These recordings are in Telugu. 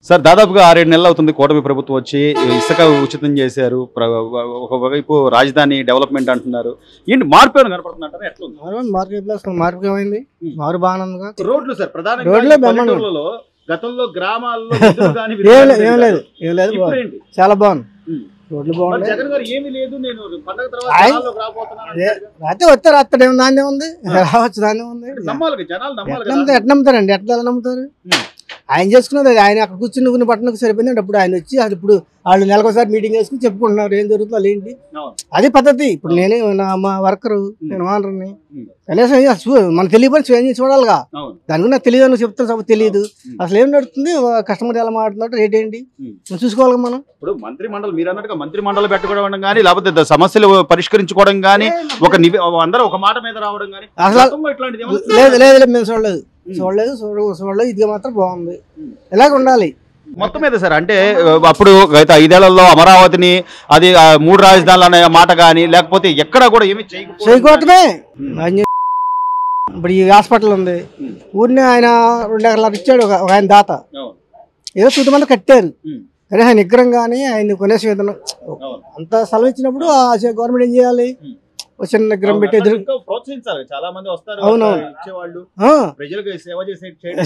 సార్ దాదాపుగా 6-7 నెలలు అవుతుంది కూటమి ప్రభుత్వం వచ్చి ఇసుక ఉచితం చేశారు. ఒకవైపు రాజధాని డెవలప్మెంట్ అంటున్నారు. ఏంటి మార్పు ఏమైనా కనపడుతుందంటారా? ఎట్లా ఉంది మార్పు ఏమైంది? మారు బాగా రోడ్లు సార్ ప్రధానంగా రోడ్లే పల్లెటూర్లలో గతంలో గ్రామాల్లో ఏం లేదు చాలా బాగుంది. రోడ్లు బాగుంది. జగన్ గారు ఏమీ లేదు, నేను పండగ తర్వాత అయితే వస్తారు అత్తడే దాన్నే ఉంది, రావచ్చు దాన్నే ఉంది. నమ్మాలి జనాలు, నమ్మాలి. ఎట్లా నమ్ముతారండి? ఎట్లా నమ్ముతారు? ఆయన చేసుకున్నది ఆయన అక్కడ కూర్చుని నువ్వు పట్టణకు సరిపోయింది. అప్పుడు ఆయన వచ్చి అసలు ఇప్పుడు వాళ్ళు నెలకోసారి మీటింగ్ వేసుకుని చెప్పుకుంటున్నారు ఏం జరుగుతుందో వాళ్ళు ఏంటి. అది పద్ధతి. ఇప్పుడు నేనే మా వర్కరు, నేను వానర్ని, కనీసం మన తెలియపని చూడాలిగా. దాని గురించి నాకు తెలియదు, నువ్వు చెప్తాను తెలియదు అసలు ఏం నడుస్తుంది, కస్టమర్ ఎలా మాట్లాడుతున్నారు, రేట్ ఏంటి చూసుకోవాలి మనం. ఇప్పుడు మంత్రి మండలి మీరు అన్నట్టుగా మంత్రి మండలి పెట్టుకోవడం కానీ, లేకపోతే సమస్యలు పరిష్కరించుకోవడం కానీ, అందరూ ఒక మాట మీద రావడం కానీ అసలు లేదు మేము చూడలేదు. ఇది మాత్రం బాగుంది, ఇలాగ ఉండాలి మొత్తం మీద సార్. అంటే అప్పుడు గత 5 ఏళ్లలో అమరావతిని అది 3 రాజధానులు అనే మాట కానీ, లేకపోతే ఎక్కడ కూడా ఏమి చేయకపోతే ఇప్పుడు ఈ హాస్పిటల్ ఉంది, ఊరిని ఆయన 2 ఎకరాలు ఇచ్చాడు ఒక ఆయన దాత, ఏదో 2 మంది కట్టారు కానీ ఆయన నిగ్రహం కానీ ఆయన కొనేసి విధానం అంత సెలవు ఇచ్చినప్పుడు గవర్నమెంట్ ఏం చేయాలి? చిన్న నిగ్రహం పెట్టి చాలా మంది వస్తారు,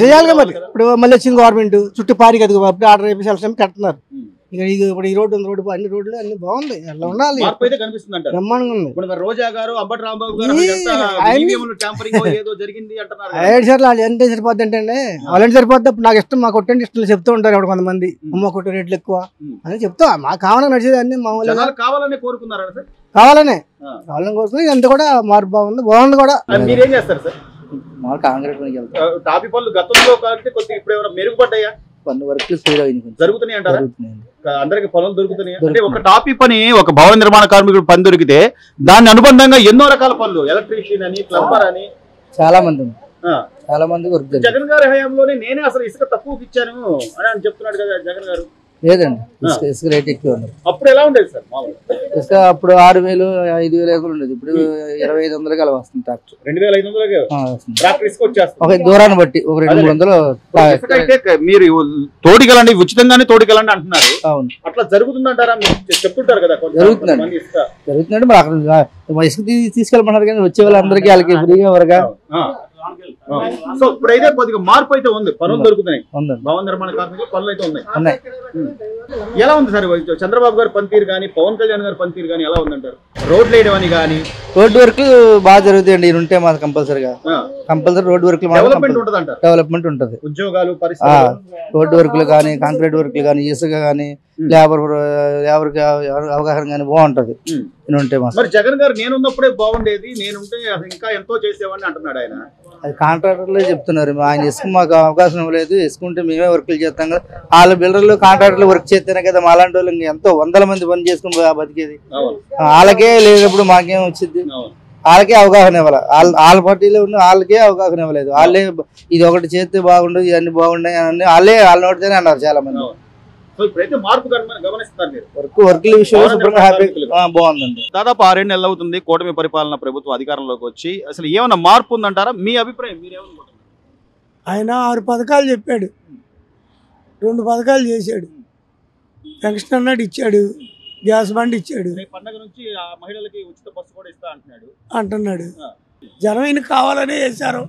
చేయాలిగా. మరి ఇప్పుడు మళ్ళీ వచ్చింది గవర్నమెంట్ చుట్టూ పారి కదా, అప్పుడు ఆర్డర్ అయిపోయి సెలవు కడుతున్నారు. ఇప్పుడు ఈ రోడ్డు ఉంది, రోడ్డు అన్ని రోడ్లు అన్ని బాగుంది, అట్లా ఉండాలి. బ్రహ్మాండంగా ఉంది. ఎంత సరిపోద్ది అంటే వాళ్ళంటి సరిపోద్ది. ఇప్పుడు నాకు ఇష్టం, మా కొట్టండి ఇష్టం చెప్తూ ఉంటారు ఎవరు కొంతమంది, అమ్మ కొట్టు రేట్లు ఎక్కువ అని చెప్తా. మాకు కావాలని నడిచేది అన్ని మామూలుగా కావాలని కావాలని కోరుకుని ఇదంతా కూడా మార్పు బాగుంది కూడా. మీరేం చేస్తారు సార్? మా కాంగ్రెస్ మెరుగుపడ్డాయా? జరుగుతున్నాయి అంటారా? అందరికి పనులు దొరుకుతున్నాయి అంటే ఒక టాపీ పని, ఒక భవన నిర్మాణ కార్మికుడు పని దొరికితే దాన్ని అనుబంధంగా ఎన్నో రకాల పనులు, ఎలక్ట్రీషియన్ అని, ప్లంబర్ అని చాలా మంది జగన్ గారి హయాంలోనే నేనే అసలు ఇసుక తక్కువకి ఇచ్చాను అని చెప్తున్నాడు కదా జగన్ గారు. లేదండి, ఇసుక రేట్ ఎక్కువ ఉంది. అప్పుడు ఎలా ఉండేది సార్? ఇసుక అప్పుడు 6,000 5,000 ఉండేది, ఇప్పుడు 2,500 అలా వస్తుంది. ట్రాక్టర్ 2,500 ఒక దూరాన్ని బట్టి ఒక 200-300 మీరు తోడికెళ్ళండి, ఉచితంగానే తోడికెళ్ళండి అంటున్నారు. అవును, అట్లా జరుగుతుందంటారా? మీరు చెప్తుంటారు కదా. జరుగుతుందండి. మరి అక్కడ ఇసుక తీసుకెళ్ళమన్నారు కానీ వచ్చే వాళ్ళందరికీ వాళ్ళకి ఫ్రీగా వరగా. సో ఇప్పుడైతే కొద్దిగా మార్పు అయితే ఉంది, పనులు దొరుకుతున్నాయి, భవన నిర్మాణ కార్మికులు పనులు అయితే ఉన్నాయి. ఎలా ఉంది సార్ చంద్రబాబు గారి పనితీరు కానీ, పవన్ కళ్యాణ్ గారి పనితీరు కానీ ఎలా ఉందంటారు? రోడ్లు వేయడం అని కానీ, రోడ్డు వర్క్ బాగా జరుగుతాయండి. ఈయన ఉంటే మాకు కంపల్సరీ రోడ్డు వర్క్ డెవలప్మెంట్ ఉంటుంది. ఉద్యోగాలు, రోడ్డు వర్క్లు కానీ, కాంక్రీట్ వర్క్లు కానీ, ఇసుక కానీ, లేబర్ అవగాహన కానీ బాగుంటది. ఉంటే మరి జగన్ గారు నేనున్నప్పుడే బాగుండేది, నేనుంటే ఇంకా ఎంతో చేసేవాడిని అంటున్నాడు ఆయన. అది కాంట్రాక్టర్లే చెప్తున్నారు, ఆయన ఇసుక మాకు అవకాశం ఇవ్వలేదు, ఇసుకుంటే మేమే వర్క్లు చేస్తాం కదా. వాళ్ళ బిల్డర్లు కాంట్రాక్టర్లు వర్క్ చేస్తేనే కదా మాలాంటి వాళ్ళు ఎంతో 100 మంది పని చేసుకుని బతికేది. వాళ్ళకే లేనప్పుడు మాకేం వచ్చింది? వాళ్ళకే అవగాహన ఇవ్వాలి. వాళ్ళ పార్టీలో ఉన్న వాళ్ళకే అవగాహన ఇవ్వలేదు. వాళ్ళే ఇది ఒకటి చేస్తే బాగుండదు, ఇవన్నీ బాగున్నాయి అని వాళ్ళ నోటితోనే అన్నారు చాలా మంది. బాగుందండి. దాదాపు 6 నెలలు అవుతుంది కూటమి పరిపాలన ప్రభుత్వం అధికారంలోకి వచ్చి. అసలు ఏమన్నా మార్పు ఉందంటారా? మీ అభిప్రాయం మీరేమనుకుంటున్నారు? ఆయన 6 పథకాలు చెప్పాడు, 2 పథకాలు చేశాడు. పెన్షన్ అన్నాడు, ఇచ్చాడు. గ్యాస్ బండి ఇచ్చాడు. పండగ నుంచి మహిళలకి ఉచిత బస్సు కూడా ఇస్తా అంటున్నాడు. జనం ఈయన కావాలనే వేశారు.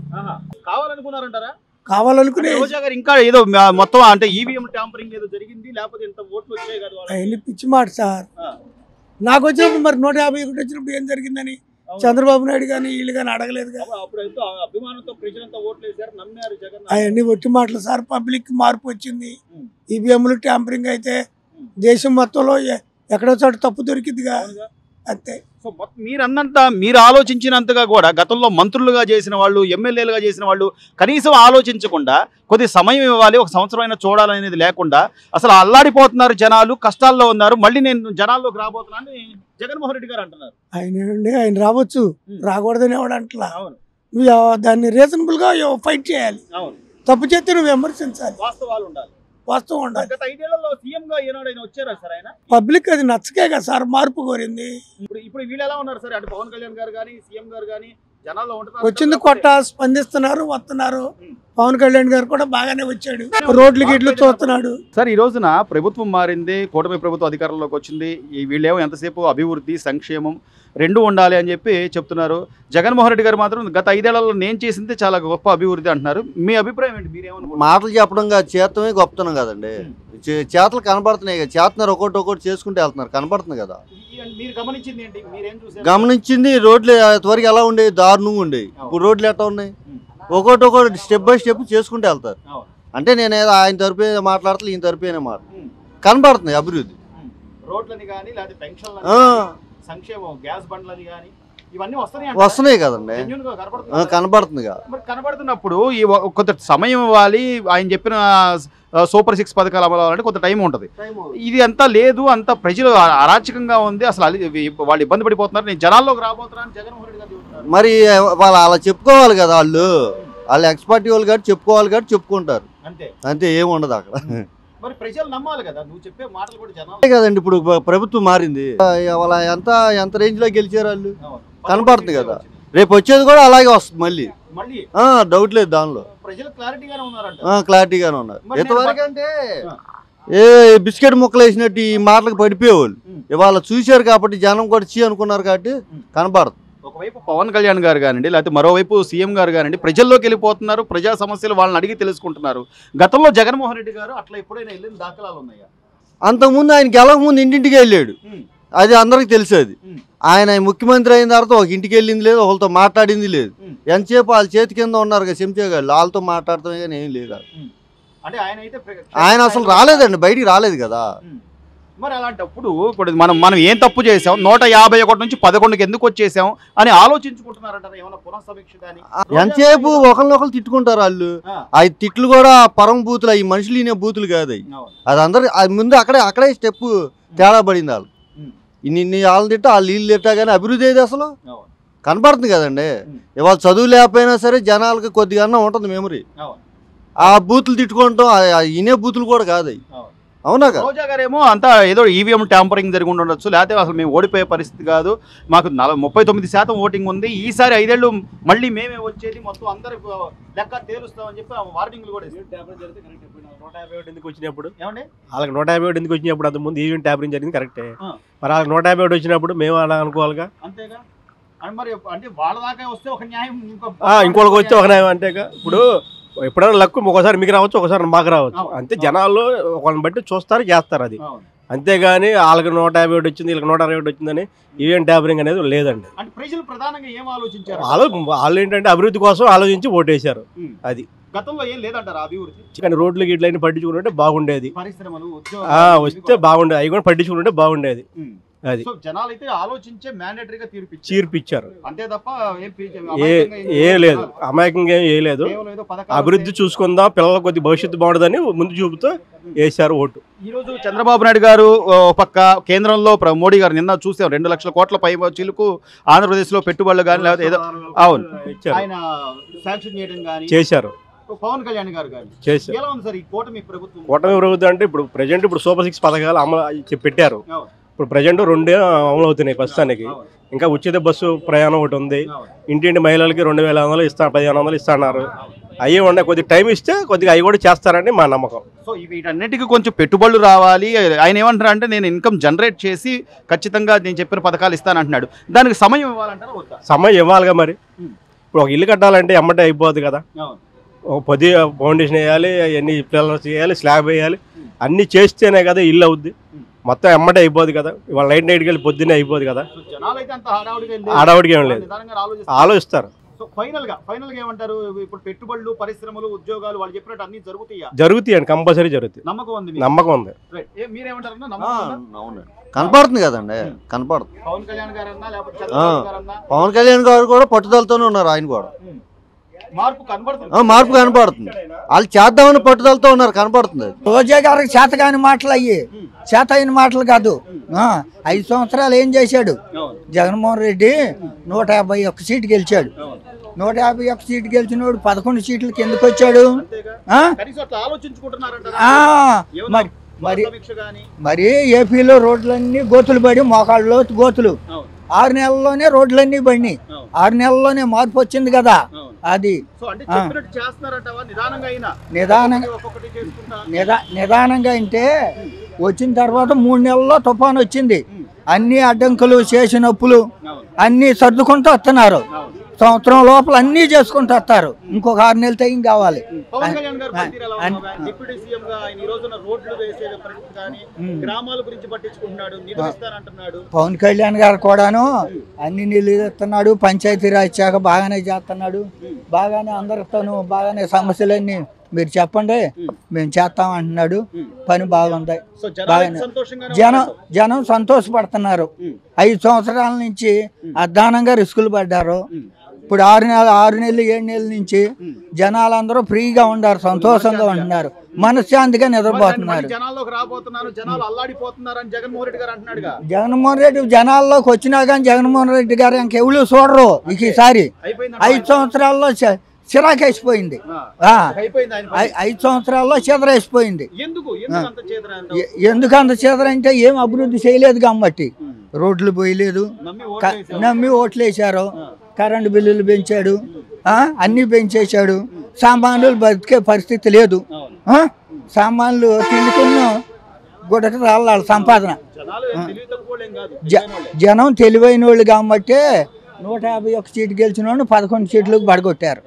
కావాలనుకున్నారంటారా? కావాలనుకునే ఇంకా ఏదో మొత్తం అంటే ఈవీఎం ట్యాంపరింగ్ ఏదో జరిగింది, లేకపోతే ఎంత ఓట్లు వచ్చాయి కదా. అవన్నీ పిచ్చి మాట సార్. నాకు వచ్చినప్పుడు మరి 151 వచ్చినప్పుడు ఏం జరిగిందని చంద్రబాబు నాయుడు కానీ వీళ్ళు కానీ అడగలేదు కదా. అభిమానంతో ప్రజలంతా ఓట్లు వేశారు, నమ్మారు జగన్. అవన్నీ ఒట్టి మాటలు సార్. పబ్లిక్ మార్పు వచ్చింది. ఈవీఎంలు ట్యాంపరింగ్ అయితే దేశం మొత్తంలో ఎక్కడో చోట తప్పు దొరికిందిగా, అంతే. సో మీరన్నంత మీరు ఆలోచించినంతగా కూడా గతంలో మంత్రులుగా చేసిన వాళ్ళు, ఎమ్మెల్యేలుగా చేసిన వాళ్ళు కనీసం ఆలోచించకుండా కొద్ది సమయం ఇవ్వాలి, 1 సంవత్సరం అయినా చూడాలనేది లేకుండా అసలు అల్లాడిపోతున్నారు జనాలు, కష్టాల్లో ఉన్నారు. మళ్ళీ నేను జనాల్లోకి రాబోతున్నాను జగన్మోహన్ రెడ్డి గారు అంటున్నారు. ఆయన రావచ్చు, రాకూడదని ఎవడు అంటలా. నువ్వు దాన్ని రీజనబుల్ గా ఫైట్ చేయాలి. తప్పు చేస్తే నువ్వు విమర్శించాలి, వాస్తవాలు ఉండాలి. వాస్తవం ఉండాలి. గత 5 ఏళ్లలో సీఎం గా ఏనాడైనా వచ్చారా సార్ ఆయన? పబ్లిక్ అది నచ్చకే కదా సార్ మార్పు కోరింది. ఇప్పుడు వీళ్ళు ఎలా ఉన్నారు సార్? అంటే పవన్ కళ్యాణ్ గారు కానీ, సీఎం గారు కానీ, జనాల్లో ఉంటున్నారు. వచ్చింది కొట్ట, స్పందిస్తున్నారు, వస్తున్నారు. పవన్ కళ్యాణ్ గారు కూడా బాగానే వచ్చాడు, రోడ్లు గిడ్లు చూస్తున్నాడు. సార్, ఈ రోజున ప్రభుత్వం మారింది, కూటమి ప్రభుత్వం అధికారంలోకి వచ్చింది. వీళ్ళేమో ఎంతసేపు అభివృద్ధి సంక్షేమం రెండు ఉండాలి అని చెప్పి చెప్తున్నారు. జగన్మోహన్ రెడ్డి గారు మాత్రం గత 5 ఏళ్లలో నేను చేసింది చాలా గొప్ప అభివృద్ధి అంటున్నారు. మీ అభిప్రాయం ఏంటి? మీరేమన్నా మాటలు చెప్పడం కాదు, చేతమే గొప్పతనం కదండి. చేతలు కనబడుతున్నాయి కదా, చేస్తున్నారు, ఒకటి చేసుకుంటూ వెళ్తున్నారు, కనబడుతుంది కదా. మీరు గమనించింది ఏంటి? మీరేం చూసారు? గమనించింది రోడ్లు ఇంతవరకు ఎలా ఉండేవి, దారుణంగా ఉండేవి. ఇప్పుడు రోడ్లు ఎట్లా ఉన్నాయి, ఒకటి స్టెప్ బై స్టెప్ చేసుకుంటూ వెళ్తారు. అంటే నేను ఏదో ఆయన తరపే మాట్లాడతా, ఈయన తరపేనే మాట కనబడుతుంది అభివృద్ధి. రోడ్లని కానీ లేకపోతే పెన్షన్లు, సంక్షేమం, గ్యాస్ బండ్లని కానీ ఇవన్నీ వస్తున్నాయి కదండి, కనబడుతుంది. కనబడుతున్నప్పుడు ఈ కొంత సమయం ఇవ్వాలి. ఆయన చెప్పిన సూపర్ 6 పథకాలు అమలు అవ్వాలంటే కొంత టైం ఉంటుంది. ఇది అంతా లేదు, అంతా ప్రజలు అరాచకంగా ఉంది, అసలు వాళ్ళు ఇబ్బంది పడిపోతున్నారు. నేను జనాల్లోకి రాబోతున్నాను జగన్మోహన్ రెడ్డి గారు. మరి వాళ్ళు అలా చెప్పుకోవాలి కదా, వాళ్ళు ఎక్స్పర్ట్ వాళ్ళు కాబట్టి చెప్పుకోవాలి కాబట్టి చెప్పుకుంటారు, అంతే ఏముండదు అక్కడ. మరి ప్రజలు నమ్మాలి కదా నువ్వు చెప్పే మాటలు కూడా జనాలు కదండి. ఇప్పుడు ప్రభుత్వం మారింది, వాళ్ళ ఎంత రేంజ్ లో గెలిచారు వాళ్ళు కనపడుతుంది కదా. రేపు వచ్చేది కూడా అలాగే వస్తుంది మళ్ళీ, డౌట్ లేదు దానిలో. ప్రజలు క్లారిటీగానే ఉన్నారు. ఎంతవరకు అంటే ఏ బిస్కెట్ ముక్కలు వేసినట్టు ఈ మాటలకు పడిపోయేవాళ్ళు ఇవాళ చూశారు కాబట్టి జనం కూడా చీ అనుకున్నారు కాబట్టి కనపడుతుంది. ఒకవైపు పవన్ కళ్యాణ్ గారు కానివ్వండి, లేకపోతే మరోవైపు సీఎం గారు కానివ్వండి, ప్రజల్లోకి వెళ్ళిపోతున్నారు, ప్రజా సమస్యలు వాళ్ళని అడిగి తెలుసుకుంటున్నారు. గతంలో జగన్మోహన్ రెడ్డి గారు అట్లా ఎప్పుడైనా వెళ్ళిన దాఖలాలు ఉన్నాయా? అంతకుముందు ఆయన గెలక ముందు ఇంటింటికి వెళ్ళాడు, అది అందరికి తెలిసేది. ఆయన ముఖ్యమంత్రి అయిన తర్వాత ఒక ఇంటికి వెళ్ళింది లేదు, ఒకరితో మాట్లాడింది లేదు. ఎంతసేపు వాళ్ళ చేతి కింద ఉన్నారు కదా చెంచేగాళ్ళు, వాళ్ళతో మాట్లాడటమే కానీ ఏం లేదు. ఆయన అసలు రాలేదండి, బయటికి రాలేదు కదా. మరి అలాంటప్పుడు ఇప్పుడు మనం ఏం తప్పు చేసాం, 151 నుంచి 11కి ఎందుకు వచ్చేసాం అని ఆలోచించుకుంటున్నారంటారా? ఏమైనా పునఃసమీక్ష కానీ? ఎంతసేపు ఒకరినొకరు తిట్టుకుంటారు వాళ్ళు. అవి తిట్లు కూడా పరం బూతులు, అవి మనుషులు ఈయన బూతులు కాదు అవి. అది అందరు అది ముందు అక్కడే స్టెప్ తేడా పడింది. వాళ్ళు ఇన్ని వాళ్ళని తిట్టా, వాళ్ళు వీళ్ళు తిట్టా కానీ అభివృద్ధి ఏది అసలు కనపడుతుంది కదండి. ఇవాళ చదువు లేకపోయినా సరే జనాలకి కొద్దిగా ఉంటుంది మెమరీ. ఆ బూతులు తిట్టుకుంటాం, ఈయనే బూతులు కూడా కాదు అవి. అవునా కదా? రోజా గారేమో అంతా ఏదో ఈవీఎం ట్యాంపరింగ్ జరిగి ఉండొచ్చు, లేకపోతే అసలు మేము ఓడిపోయే పరిస్థితి కాదు, మాకు 39% ఓటింగ్ ఉంది, ఈసారి 5 ఏళ్ళు మళ్ళీ మేమే వచ్చేది, మొత్తం అందరు లెక్క తేలుస్తామని చెప్పి వార్నింగ్లు కూడా వచ్చినప్పుడు ఏమండి వాళ్ళకి 151 ఎందుకు వచ్చినప్పుడు అంతకుముందు ఈవీఎం ట్యాంపరింగ్ జరిగింది కరెక్టే. మరి వాళ్ళకి 151 వచ్చినప్పుడు మేము అలా అనుకోవాలిగా. అంతేగా మరి అంటే వాళ్ళ దాకా వస్తే ఒక న్యాయం, ఇంకోళ్ళకి వచ్చే ఒక న్యాయం అంతేగా. ఇప్పుడు ఎప్పుడైనా లక్కు ఒకసారి మీకు రావచ్చు, ఒకసారి మాకు రావచ్చు, అంతే. జనాల్లో ఒకళ్ళని బట్టి చూస్తారు, చేస్తారు అది. అంతేగాని వాళ్ళకి 151 వచ్చింది, వీళ్ళకి 161 వచ్చిందని ఈవీఎం ట్యాంపరింగ్ అనేది లేదండి. ప్రజలు ప్రధానంగా ఏం ఆలోచించారు? వాళ్ళు ఏంటంటే అభివృద్ధి కోసం ఆలోచించి ఓటేశారు. అది గతంలో ఏం లేదంటారు అభివృద్ధి. కానీ రోడ్లు గిడ్లైనా పట్టించుకుంటుంటే బాగుండేది, పరిశ్రమలు వస్తే బాగుండేది, అవి కూడా పట్టించుకుంటుంటే బాగుండేది. అది జనాలు అయితే ఆలోచించే మ్యాండేటరీగా తీర్పిచ్చారు, అంతే తప్ప ఏ లేదు, అమాయకంగా ఏం లేదు. అభివృద్ధి చూసుకుందాం, పిల్లల కొద్ది భవిష్యత్తు బాగుండదని ముందు చూపుతూ వేశారు ఓటు. ఈ రోజు చంద్రబాబు నాయుడు గారు పక్క కేంద్రంలో మోడీ గారు నిన్న చూసాం 2 లక్షల కోట్ల పై చిలుకు ఆంధ్రప్రదేశ్ లో పెట్టుబడులు కానీ లేకపోతే ఏదో అవును ఆయన శాంక్షన్ చేయడం కానీ చేశారు. పవన్ కళ్యాణ్ గారు చేశారు. ఎలా ఉంది సార్ ఈ కూటమి ప్రభుత్వం అంటే ఇప్పుడు ప్రజెంట్ ఇప్పుడు సూపర్ 6 పథకాలు అమలు పెట్టారు. ఇప్పుడు ప్రజెంట్ 2 అమలు అవుతున్నాయి ప్రస్తుతానికి. ఇంకా ఉచిత బస్సు ప్రయాణం ఒకటి ఉంది, ఇంటింటి మహిళలకి 2500 ఇస్తారు, 1500 ఇస్తున్నారు. అవి ఉన్నాయి, కొద్దిగా టైం ఇస్తే కొద్దిగా అవి కూడా చేస్తారని మా నమ్మకం. సో వీటన్నిటికీ కొంచెం పెట్టుబడులు రావాలి. ఆయన ఏమంటారు అంటే నేను ఇన్కమ్ జనరేట్ చేసి ఖచ్చితంగా నేను చెప్పిన పథకాలు ఇస్తానంటున్నాడు. దానికి సమయం ఇవ్వాలంటారా? సమయం ఇవ్వాలిగా. మరి ఇప్పుడు ఒక ఇల్లు కట్టాలంటే ఎమ్మటే అయిపోద్ది కదా. ఒక ఫౌండేషన్ వేయాలి, అన్ని పిల్లర్స్ వేయాలి, స్లాబ్ వేయాలి, అన్నీ చేస్తేనే కదా ఇల్లు అవుద్ది. మొత్తం ఎమ్మటే అయిపోదు కదా. ఇవాళ నైట్కి వెళ్ళి పొద్దున్నే అయిపోదు కదా. హడావుడికి ఏం లేదు, ఆలోచిస్తారు. ఏమంటారు ఇప్పుడు పెట్టుబడులు, పరిశ్రమలు, ఉద్యోగాలు వాళ్ళు చెప్పినట్టు అన్ని జరుగుతాయండి, కంపల్సరీ జరుగుతాయి. నమ్మకం ఉంది. కనపడుతుంది కదండి, కనపడుతుంది. పవన్ కళ్యాణ్ గారు కూడా పట్టుదలతోనే ఉన్నారు. ఆయన కూడా మార్పు కనపడుతుంది. వాళ్ళు చేద్దామని పట్టుదలతో ఉన్నారు, కనపడుతుంది. రోజా గారికి చేతగాని మాటలు అయ్యి, చేత అయిన మాటలు కాదు. 5 సంవత్సరాలు ఏం చేశాడు జగన్మోహన్ రెడ్డి? 151 సీటు గెలిచాడు. 151 సీటు గెలిచినోడు 11 సీట్లకి ఎందుకు వచ్చాడు? మరి ఏపీలో రోడ్లన్నీ గోతులు పడి, మోకాళ్ళలో గోతులు. 6 నెలల్లోనే రోడ్లన్నీ బండి 6 నెలల్లోనే మార్పు వచ్చింది కదా అది నిదానంగా అంటే వచ్చిన తర్వాత 3 నెలల్లో తుఫాను వచ్చింది అన్ని అడ్డంకులు చేసినప్పులు అన్ని సర్దుకుంటూ వస్తున్నారు సంవత్సరం లోపల అన్ని చేసుకుంటూ వస్తారు ఇంకొక 6 నెలలు టైం కావాలి పవన్ కళ్యాణ్ గారు కూడాను అన్ని నీళ్ళు ఇస్తున్నాడు పంచాయతీ రాజ్ శాఖ బాగానే చేస్తున్నాడు బాగానే అందరితోనూ బాగానే సమస్యలన్నీ మీరు చెప్పండి మేము చేస్తాం అంటున్నాడు పని బాగుంది జనం సంతోషపడుతున్నారు 5 సంవత్సరాల నుంచి అధ్వానంగా రిస్కులు పడ్డారు ఇప్పుడు 6 నెలలు 7 నెలల నుంచి జనాలందరూ ఫ్రీగా ఉన్నారు సంతోషంగా ఉంటున్నారు మనశ్శాంతిగా నిద్రపోతున్నారు జగన్మోహన్ రెడ్డి జనాల్లోకి వచ్చినా కానీ జగన్మోహన్ రెడ్డి గారు ఇంకెవరు చూడరు ఈసారి 5 సంవత్సరాల్లో చిరాకేసిపోయింది 5 సంవత్సరాల్లో చెదరేసిపోయింది ఎందుకు అంత చెదరంటే ఏం అభివృద్ధి చేయలేదు కాబట్టి రోడ్లు పోయలేదు నమ్మి ఓట్లు వేశారు కరెంటు బిల్లులు పెంచాడు అన్ని పెంచేశాడు సామాన్యులు బతికే పరిస్థితి లేదు సామాన్లు తిండుకున్న గుడక రాళ్ళ సంపాదన జనం తెలివైన వాళ్ళు కాబట్టి 151 సీటు గెలిచిన 11 సీట్లకు పడగొట్టారు